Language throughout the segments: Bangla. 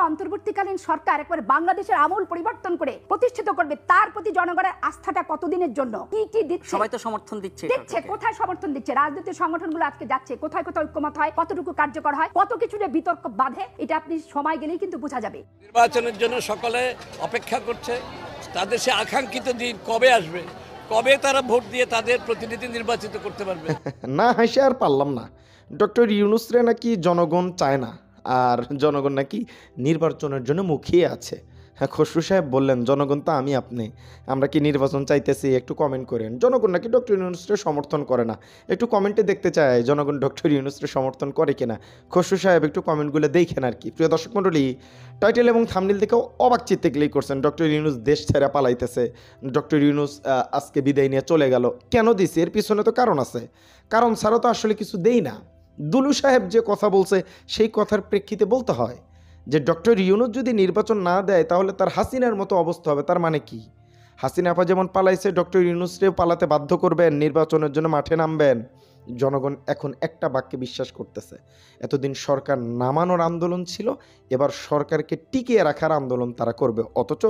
অন্তর্বর্তীকালীন সরকার একবার বাংলাদেশের আমূল পরিবর্তন করে প্রতিষ্ঠিত করবে, তার প্রতি জনগণের আস্থাটা কতদিনের জন্য? কি দিচ্ছে? সবাই তো সমর্থন দিচ্ছে। কোথায় সমর্থন দিচ্ছে? রাজনৈতিক সংগঠনগুলো আজকে যাচ্ছে, কোথায় কোথায় ঐক্যমত হয়, কতটুকু কার্যকর হয়, কত কিছু নিয়ে বিতর্ক বাঁধে, এটা আপনি সময় গেলেই কিন্তু বোঝা যাবে। নির্বাচনের জন্য সকলে অপেক্ষা করছে, তাদের সে আকাঙ্ক্ষিত দিন কবে আসবে, কবে তারা ভোট দিয়ে তাদের প্রতিনিধি নির্বাচিত করতে পারবে। না হাসি আর পারলাম না। ডক্টর ইউনূসরে নাকি জনগণ চায় না, আর জনগণ নাকি নির্বাচনের জন্য মুখিয়ে আছে। হ্যাঁ, খসরু সাহেব বললেন জনগণ তো আমি আপনি, আমরা কি নির্বাচন চাইতেছি? একটু কমেন্ট করেন। জনগণ নাকি ডক্টর ইউনূসরে সমর্থন করে না, একটু কমেন্টে দেখতে চায় জনগণ ডক্টর ইউনূসরে সমর্থন করে কিনা। খসরু সাহেব একটু কমেন্টগুলো দেখেন আর কি। প্রিয় দর্শক মণ্ডলী, টাইটেল এবং থাম্বনেল দেখেও অবাক চিত্তে ক্লিক করছেন। ডক্টর ইউনূস দেশ ছেড়ে পালাইতেছে, ডক্টর ইউনূস আজকে বিদায় নিয়ে চলে গেল। কেন দিছে? এর পিছনে তো কারণ আছে, কারণ ছাড়া তো আসলে কিছু দেই না। দুলু সাহেব যে কথা বলছে সেই কথার প্রেক্ষিতে বলতে হয় যে ডক্টর ইউনূস যদি নির্বাচন না দেয় তাহলে তার হাসিনার মতো অবস্থা হবে। তার মানে কি? হাসিনা আপা যেমন পালাইছে, ডক্টর ইউনূসরেও পালাতে বাধ্য করবেন, নির্বাচনের জন্য মাঠে নামবেন। জনগণ এখন একটা বাক্যে বিশ্বাস করতেছে, এতদিন সরকার নামানোর আন্দোলন ছিল, এবার সরকারকে টিকিয়ে রাখার আন্দোলন তারা করবে। অথচ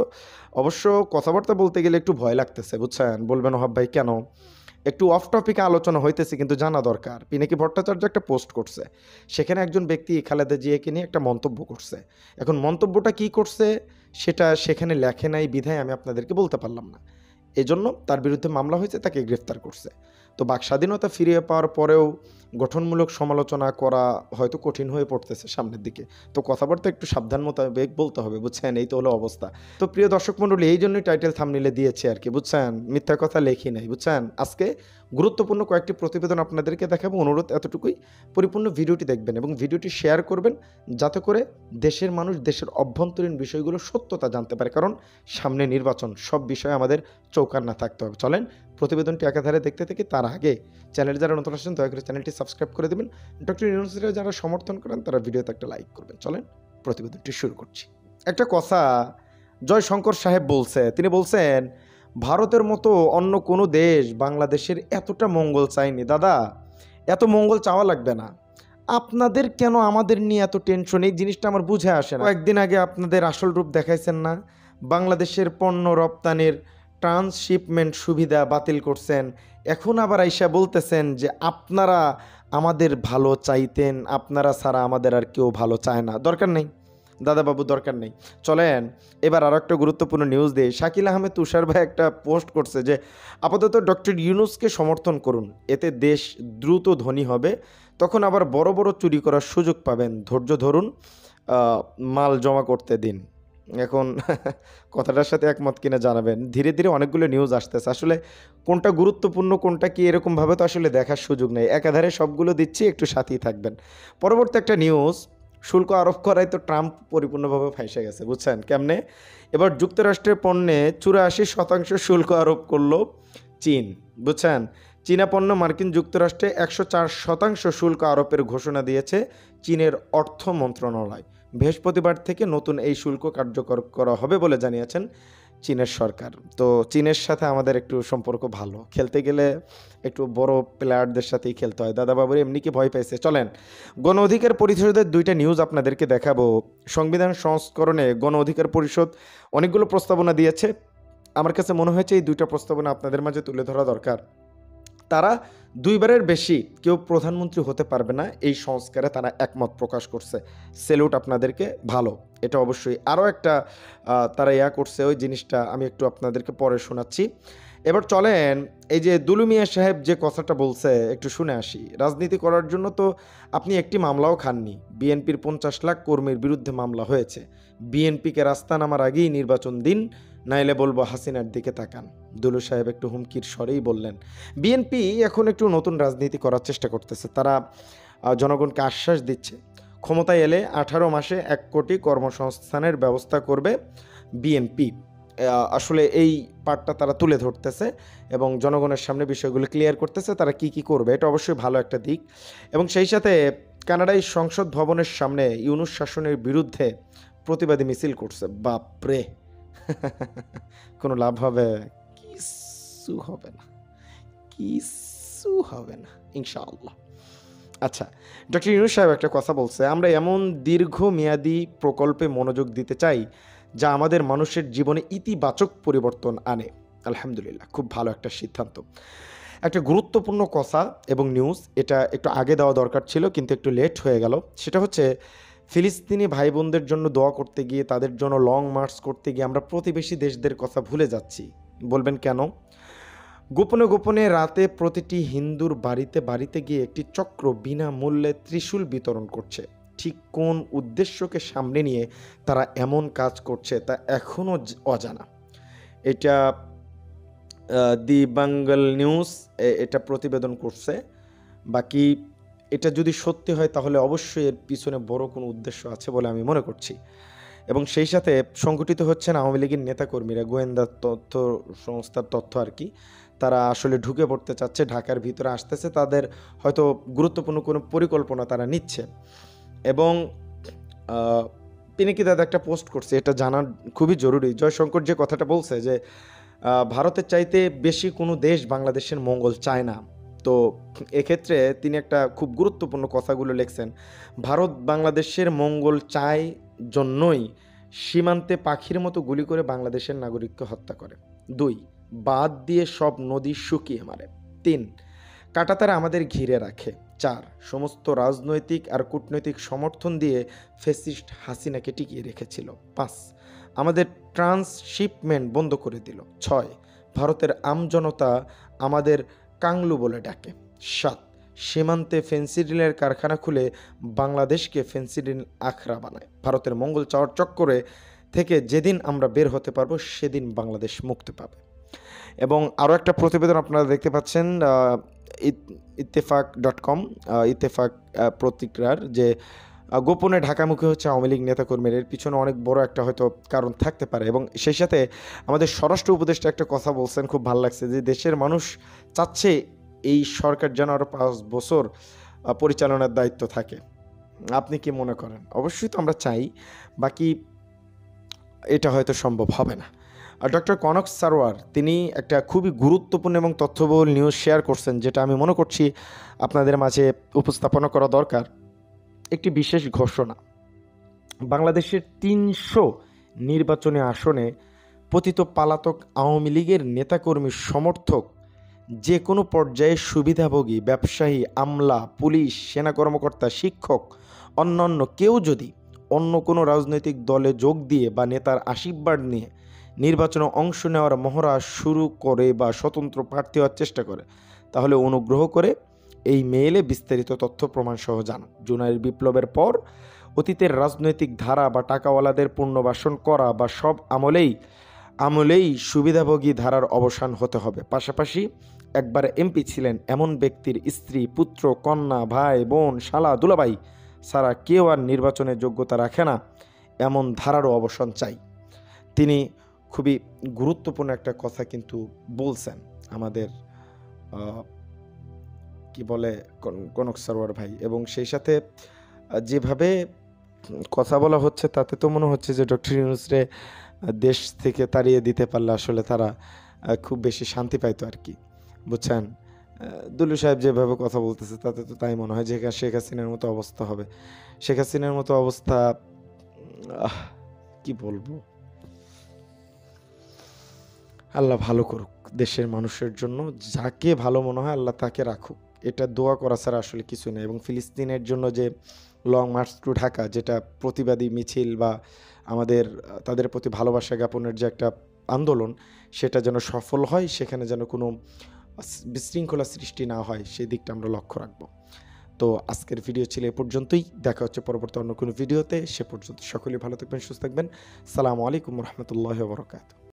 অবশ্য কথাবার্তা বলতে গেলে একটু ভয় লাগতেছে, বুঝছেন? বলবেন ওহাব ভাই কেন? একটু অফ টপিকে আলোচনা হইতেছে, কিন্তু জানা দরকার। পিনাকি ভট্টাচার্য একটা পোস্ট করছে, সেখানে একজন ব্যক্তি খালেদা জিয়াকে নিয়ে একটা মন্তব্য করছে। এখন মন্তব্যটা কি করছে সেটা সেখানে লেখে নাই বিধায় আমি আপনাদেরকে বলতে পারলাম না। এজন্য তার বিরুদ্ধে মামলা হয়েছে, তাকে গ্রেফতার করছে। তো বাক স্বাধীনতা ফিরিয়ে পাওয়ার পরেও গঠনমূলক সমালোচনা করা হয়তো কঠিন হয়ে পড়তেছে সামনের দিকে। তো কথাবার্তা একটু সাবধান মোতাবেক বলতে হবে, বুঝছেন? এই তো হলো অবস্থা। তো প্রিয় দর্শক মণ্ডলী, এই জন্যই টাইটেল থাম্বনেলে দিয়েছে আর কি, বুঝছেন? মিথ্যা কথা লেখি নাই, বুঝছেন? আজকে গুরুত্বপূর্ণ কয়েকটি প্রতিবেদন আপনাদেরকে দেখাবো। অনুরোধ এতটুকুই, পরিপূর্ণ ভিডিওটি দেখবেন এবং ভিডিওটি শেয়ার করবেন, যাতে করে দেশের মানুষ দেশের অভ্যন্তরীণ বিষয়গুলো সত্যতা জানতে পারে। কারণ সামনে নির্বাচন, সব বিষয়ে আমাদের চৌকান্না থাকতে হবে। চলেন প্রতিবেদনটি একাধারে দেখতে থেকে তার আগে চ্যানেলে যারা নতুন আসছেন দয়া করে চ্যানেলটি সাবস্ক্রাইব করে দেবেন। ডক্টর ইউনূসকে যারা সমর্থন করেন তারা ভিডিওতে একটা লাইক করবেন। চলেন প্রতিবেদনটি শুরু করছি। একটা কথা জয়শঙ্কর সাহেব বলছে, তিনি বলছেন ভারতের মতো অন্য কোনো দেশ বাংলাদেশের এতটা মঙ্গল চায়নি। দাদা, এত মঙ্গল চাওয়া লাগবে না। আপনাদের কেন আমাদের নিয়ে এত টেনশন? এই জিনিসটা আমার বুঝে আসে না। কয়েকদিন আগে আপনাদের আসল রূপ দেখাইছেন না, বাংলাদেশের পণ্য রপ্তানির ট্রান্সশিপমেন্ট সুবিধা বাতিল করছেন। এখন আবার আইসা বলতেছেন যে আপনারা আমাদের ভালো চাইতেন, আপনারা ছাড়া আমাদের আর কেউ ভালো চায় না। দরকার নেই দাদাবাবু, দরকার নেই। চলেন এবার আরও একটা গুরুত্বপূর্ণ নিউজ দিই। শাকিল আহমেদ তুষার ভাই একটা পোস্ট করছে যে আপাতত ডক্টর ইউনূসকে সমর্থন করুন, এতে দেশ দ্রুত ধনী হবে, তখন আবার বড় বড় চুরি করার সুযোগ পাবেন, ধৈর্য ধরুন, মাল জমা করতে দিন। এখন কথাটার সাথে একমত কিনা জানাবেন। ধীরে ধীরে অনেকগুলো নিউজ আসতেছে, আসলে কোনটা গুরুত্বপূর্ণ কোনটা কি এরকমভাবে তো আসলে দেখার সুযোগ নেই। একাধারে সবগুলো দিচ্ছি, একটু সাথেই থাকবেন। পরবর্তী একটা নিউজ, শুল্ক আরোপ করায় তো ট্রাম্প পরিপূর্ণভাবে ফাঁসে গেছে, বুঝছেন কেমনে? এবার যুক্তরাষ্ট্রের পণ্যে 84% শুল্ক আরোপ করলো চীন, বুঝছেন? চীনা পণ্য মার্কিন যুক্তরাষ্ট্রে 104% শুল্ক আরোপের ঘোষণা দিয়েছে চীনের অর্থ মন্ত্রণালয়। বৃহস্পতিবার থেকে নতুন এই শুল্ক কার্যকর করা হবে বলে জানিয়েছেন চীনের সরকার। তো চীনের সাথে আমাদের একটু সম্পর্ক ভালো, খেলতে গেলে একটু বড় প্লেয়ারদের সাথেই খেলতে হয়। দাদাবাবুর এমনি কি ভয় পাইছে? চলেন গণ অধিকার পরিষদের দুইটা নিউজ আপনাদেরকে দেখাবো। সংবিধান সংস্করণে গণ অধিকার পরিষদ অনেকগুলো প্রস্তাবনা দিয়েছে। আমার কাছে মনে হয়েছে এই দুইটা প্রস্তাবনা আপনাদের মাঝে তুলে ধরা দরকার। তারা দুইবারের বেশি কেউ প্রধানমন্ত্রী হতে পারবে না, এই সংস্কারে তারা একমত প্রকাশ করছে। সেলুট আপনাদেরকে, ভালো। এটা অবশ্যই আরও একটা তারা করছে, ওই জিনিসটা আমি একটু আপনাদেরকে পরে শোনাচ্ছি। এবার চলেন এই যে দুলু মিয়া সাহেব যে কথাটা বলছে একটু শুনে আসি। রাজনীতি করার জন্য তো আপনি একটি মামলাও খাননি। বিএনপির 50 লাখ কর্মীর বিরুদ্ধে মামলা হয়েছে। বিএনপিকে রাস্তা নামার আগেই নির্বাচন দিন, নাইলে বলবো হাসিনার দিকে তাকান। দুলু সাহেব একটু হুমকির স্বরেই বললেন। বিএনপি এখন একটু নতুন রাজনীতি করার চেষ্টা করতেছে। তারা জনগণকে আশ্বাস দিচ্ছে ক্ষমতায় এলে 18 মাসে 1 কোটি কর্মসংস্থানের ব্যবস্থা করবে বিএনপি। আসলে এই পার্টটা তারা তুলে ধরতেছে এবং জনগণের সামনে বিষয়গুলো ক্লিয়ার করতেছে তারা কি কি করবে। এটা অবশ্যই ভালো একটা দিক। এবং সেই সাথে কানাডায় সংসদ ভবনের সামনে ইউনূস শাসনের বিরুদ্ধে প্রতিবাদী মিছিল করছে। বাপরে, কোনো লাভ হবে? কিছু হবে না, কিছু হবে না ইনশাআল্লাহ। আচ্ছা, ডক্টর ইউনূস সাহেব একটা কথা বলছে, আমরা এমন দীর্ঘমেয়াদী প্রকল্পে মনোযোগ দিতে চাই যা আমাদের মানুষের জীবনে ইতিবাচক পরিবর্তন আনে। আলহামদুলিল্লাহ, খুব ভালো একটা সিদ্ধান্ত, একটা গুরুত্বপূর্ণ কথা এবং নিউজ। এটা একটু আগে দেওয়া দরকার ছিল কিন্তু একটু লেট হয়ে গেল। সেটা হচ্ছে ফিলিস্তিনি ভাই বোনদের জন্য দোয়া করতে গিয়ে, তাদের জন্য লং মার্চ করতে গিয়ে আমরা প্রতিবেশী দেশদের কথা ভুলে যাচ্ছি। বলবেন কেন? গোপনে গোপনে রাতে প্রতিটি হিন্দুর বাড়িতে বাড়িতে গিয়ে একটি চক্র বিনামূল্যে ত্রিশূল বিতরণ করছে। ঠিক কোন উদ্দেশ্যকে সামনে নিয়ে তারা এমন কাজ করছে তা এখনও অজানা। এটা দি বাঙ্গাল নিউজ এটা প্রতিবেদন করছে। বাকি এটা যদি সত্যি হয় তাহলে অবশ্যই এর পিছনে বড় কোনো উদ্দেশ্য আছে বলে আমি মনে করছি। এবং সেই সাথে সংগঠিত হচ্ছেন আওয়ামী লীগের নেতাকর্মীরা, গোয়েন্দা তথ্য সংস্থার তথ্য আর কি। তারা আসলে ঢুকে পড়তে চাচ্ছে, ঢাকার ভিতরে আসতেছে, তাদের হয়তো গুরুত্বপূর্ণ কোনো পরিকল্পনা তারা নিচ্ছে। এবং পিনাকি দাদা একটা পোস্ট করছে, এটা জানা খুবই জরুরি। জয়শঙ্কর যে কথাটা বলছে যে ভারতের চাইতে বেশি কোনো দেশ বাংলাদেশের মঙ্গল চায় না, তো এক্ষেত্রে তিনি একটা খুব গুরুত্বপূর্ণ কথাগুলো লিখছেন। ভারত বাংলাদেশের মঙ্গল চায় জন্যই সীমান্তে পাখির মতো গুলি করে বাংলাদেশের নাগরিককে হত্যা করে। 2, বাদ দিয়ে সব নদী শুকিয়ে মারে। 3, কাঁটাতারা আমাদের ঘিরে রাখে। 4, সমস্ত রাজনৈতিক আর কূটনৈতিক সমর্থন দিয়ে ফ্যাসিস্ট হাসিনাকে টিকিয়ে রেখেছিল। 5, আমাদের ট্রান্সশিপমেন্ট বন্ধ করে দিল। 6, ভারতের আমজনতা আমাদের কাংলু বলে ডাকে। 7, সীমান্তে ফেন্সিডিলের কারখানা খুলে বাংলাদেশকে ফেন্সিডিল আখড়া বানায়। ভারতের মঙ্গল চাওয়ার চক্করে থেকে যেদিন আমরা বের হতে পারবো সেদিন বাংলাদেশ মুক্তি পাবে। এবং আরও একটা প্রতিবেদন আপনারা দেখতে পাচ্ছেন ইত্তেফাক.com, ইত্তেফাক পত্রিকার, যে গোপনে ঢাকামুখী হচ্ছে আওয়ামী লীগ নেতাকর্মীর। এর পিছনে অনেক বড় একটা হয়তো কারণ থাকতে পারে। এবং সেই সাথে আমাদের স্বরাষ্ট্র উপদেষ্টা একটা কথা বলছেন, খুব ভালো লাগছে, যে দেশের মানুষ চাচ্ছে এই সরকার যেন আরও 5 বছর পরিচালনার দায়িত্ব থাকে। আপনি কি মনে করেন? অবশ্যই তো আমরা চাই, বাকি এটা হয়তো সম্ভব হবে না। আর ডক্টর কনক সারোয়ার তিনি একটা খুবই গুরুত্বপূর্ণ এবং তথ্যবহুল নিউজ শেয়ার করছেন, যেটা আমি মনে করছি আপনাদের মাঝে উপস্থাপনা করা দরকার। একটি বিশেষ ঘোষণা, বাংলাদেশের 300 নির্বাচনী আসনে পতিত পালাতক আওয়ামী লীগের নেতাকর্মী সমর্থক যে কোনো পর্যায়ে সুবিধাভোগী ব্যবসায়ী, আমলা, পুলিশ, সেনা কর্মকর্তা, শিক্ষক, অন্যান্য কেউ যদি অন্য কোনো রাজনৈতিক দলে যোগ দিয়ে বা নেতার আশীর্বাদ নিয়ে নির্বাচনে অংশ নেওয়ার মহড়া শুরু করে বা স্বতন্ত্র প্রার্থী হওয়ার চেষ্টা করে, তাহলে অনুগ্রহ করে এই মেইলে বিস্তারিত তথ্য প্রমাণ সহ জানান। জুলাইয়ের বিপ্লবের পর অতীতের রাজনৈতিক ধারা বা টাকাওয়ালাদের পুনর্বাসন করা বা সব আমলেই সুবিধাভোগী ধারার অবসান হতে হবে। পাশাপাশি একবার এমপি ছিলেন এমন ব্যক্তির স্ত্রী, পুত্র, কন্যা, ভাই, বোন, শালা, দুলাভাই ছাড়া কেউ আর নির্বাচনের যোগ্যতা রাখে না, এমন ধারারও অবসান চাই। তিনি খুবই গুরুত্বপূর্ণ একটা কথা কিন্তু বলছেন আমাদের কি বলে কনক সারোয়ার ভাই। এবং সেই সাথে যেভাবে কথা বলা হচ্ছে তাতে তো মনে হচ্ছে যে ডক্টর ইউনূসরে দেশ থেকে তাড়িয়ে দিতে পারলে আসলে তারা খুব বেশি শান্তি পাইতো আর কি, বুঝছেন। দুলু সাহেব যেভাবে কথা বলতেছে তাতে তো তাই মনে হয় যে শেখ হাসিনার মতো অবস্থা হবে। শেখ হাসিনার মতো অবস্থা, কি বলবো, আল্লাহ ভালো করুক দেশের মানুষের জন্য, যাকে ভালো মনে হয় আল্লাহ তাকে রাখুক, এটা দোয়া করা ছাড়া আসলে কিছু নেই। এবং ফিলিস্তিনের জন্য যে লং মার্চ টু ঢাকা, যেটা প্রতিবাদী মিছিল বা আমাদের তাদের প্রতি ভালোবাসা জ্ঞাপনের যে একটা আন্দোলন, সেটা যেন সফল হয়, সেখানে যেন কোনো বিশৃঙ্খলা সৃষ্টি না হয়, সেই দিকটা আমরা লক্ষ্য রাখবো। তো আজকের ভিডিও ছিল এ পর্যন্তই, দেখা হচ্ছে পরবর্তী অন্য কোনো ভিডিওতে। সে পর্যন্ত সকলেই ভালো থাকবেন, সুস্থ থাকবেন। আসসালামু আলাইকুম রহমতুল্লাহি ওয়া বারাকাতুহু।